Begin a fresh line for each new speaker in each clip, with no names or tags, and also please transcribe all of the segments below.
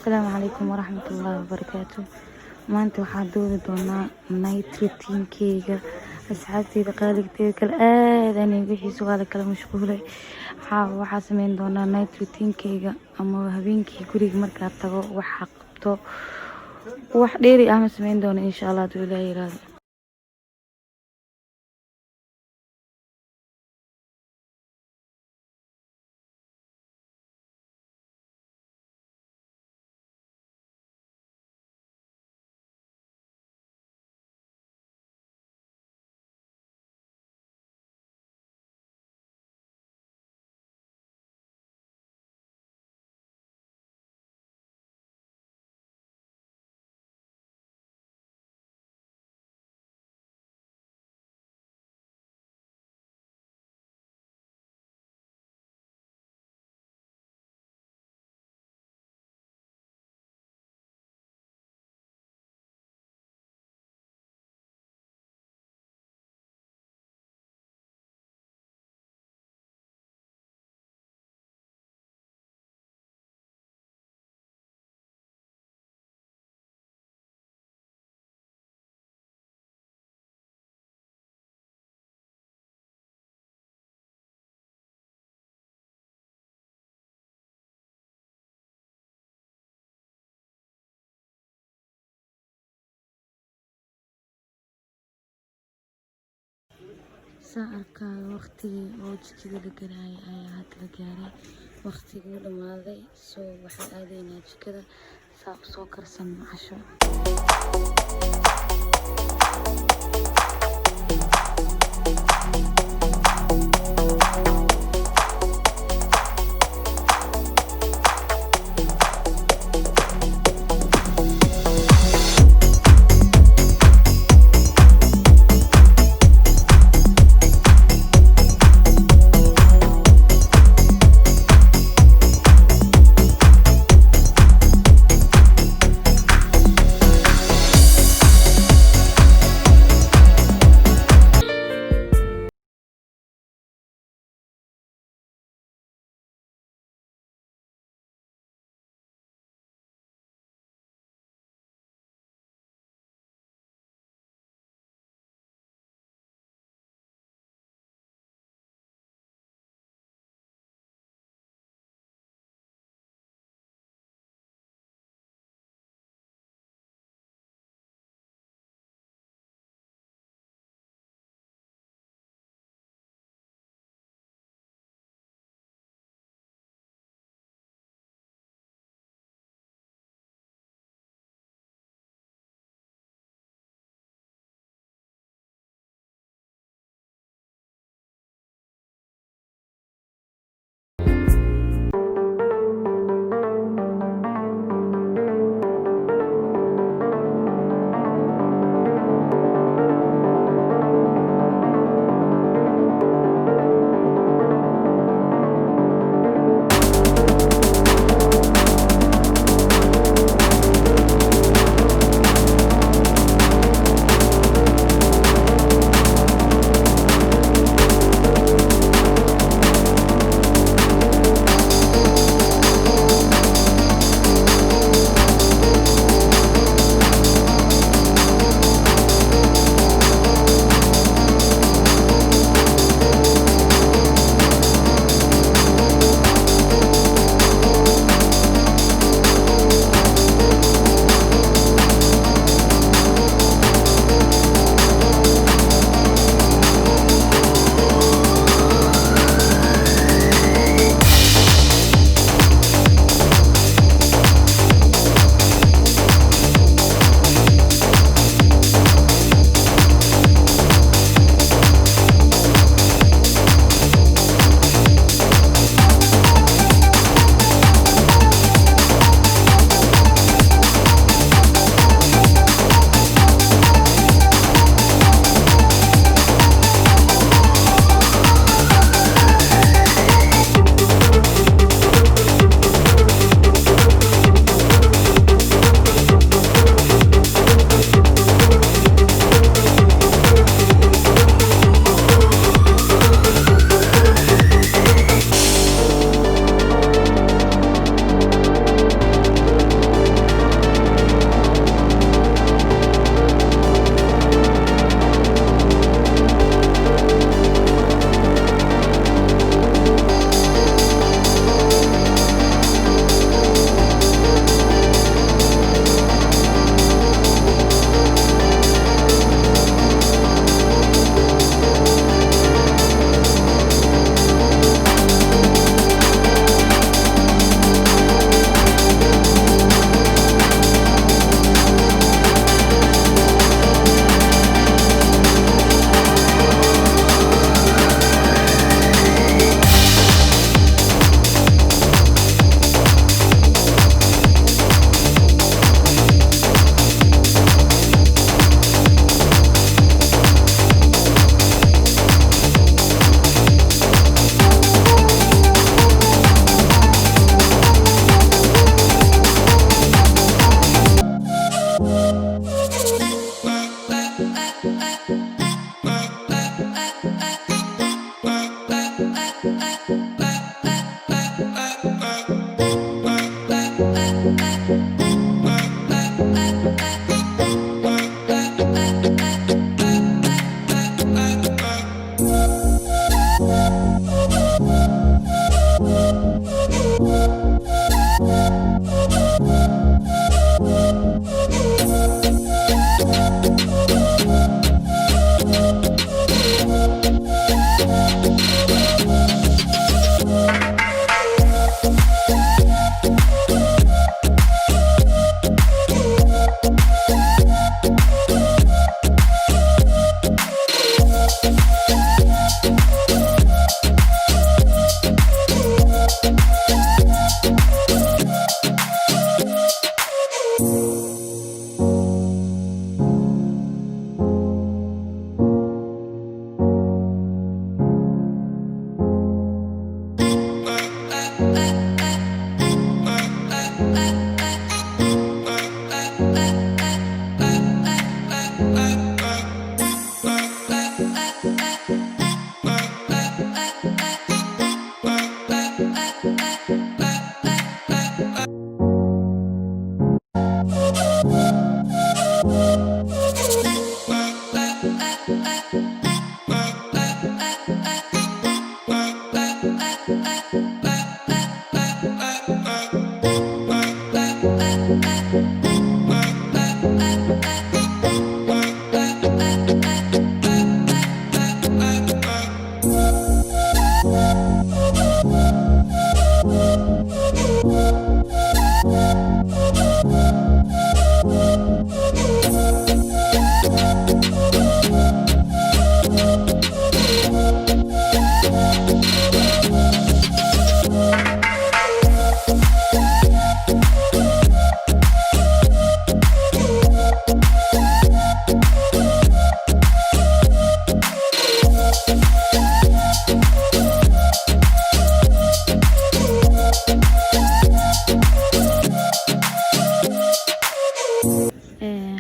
Asalaamu calaykum waraxmatullaahi wabarakaatu. Maanta waxaan doodi doonaa night routine-keyga. Asxaabteyda qaaligteeda kale aad ayaan wixiisa waa la kala mashquulay. Waxaa sameyn doonaa night routine-keyga ama habeenkii guriga markaa tago waxa qabto wax dheeri ah ma sameyn doono insha Allah haduu Ilaahay yiraahdo. Saarkaaga waqtigii oo jikada la galaayay ayaa hadda la gaaray, waqtigii u dhamaaday. Waxaan aadaynaa jikada saa u soo karsan casho.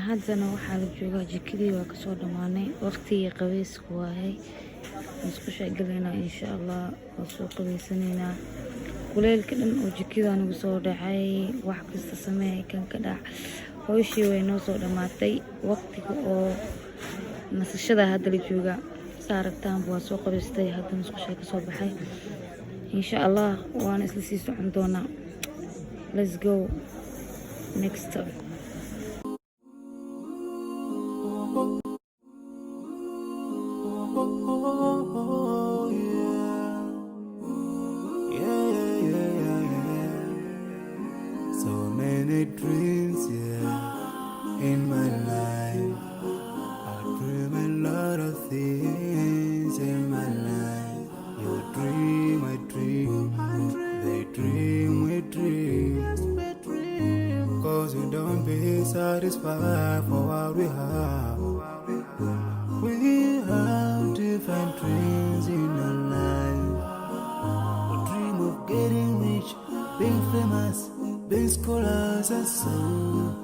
haddana waxaa la joogaa jikadii waa kasoo dhammaanay waqtigii qabeysku waayay musqusha galaynaa insha allah waa soo qabeysanaynaa kuleylka dhan oo jikada nagu soo dhacay wax kasta sameey kan ka dhac hooshii way noo soo dhammaatay waqtiga oo nasashada hadda la joogaa saaragtaan waa soo qabeystay hadda musqusha ka soo baxay insha allah waan isla sii socon doonaa let's go next time.
So many dreams, yeah, in my life. I dream a lot of things in my life. You dream, I dream, they dream, we dream. Cause we don't be satisfied for what we have. We have different dreams in our life. We dream of getting rich, being famous, being scholars and so.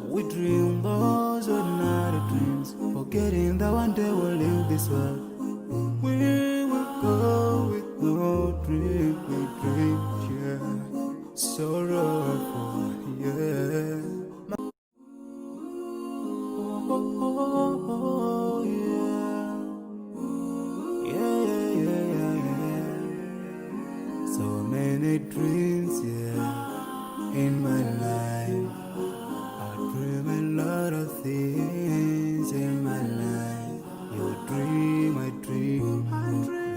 We dream those ordinary dreams, forgetting that one day we'll leave this world. We will go with no dream, we dream, yeah. Sorrowful, yeah. So many dreams, yeah, in my life. I dream a lot of things in my life. You dream, I dream,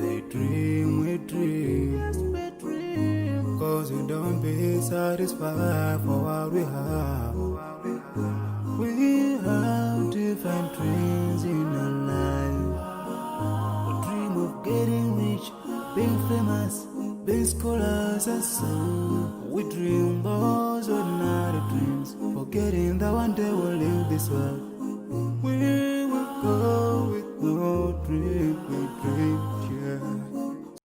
they dream, we dream. Cause we don't be satisfied for what we have. We have different dreams in our life. We dream of getting rich, being famous, being scholars and so. We dream those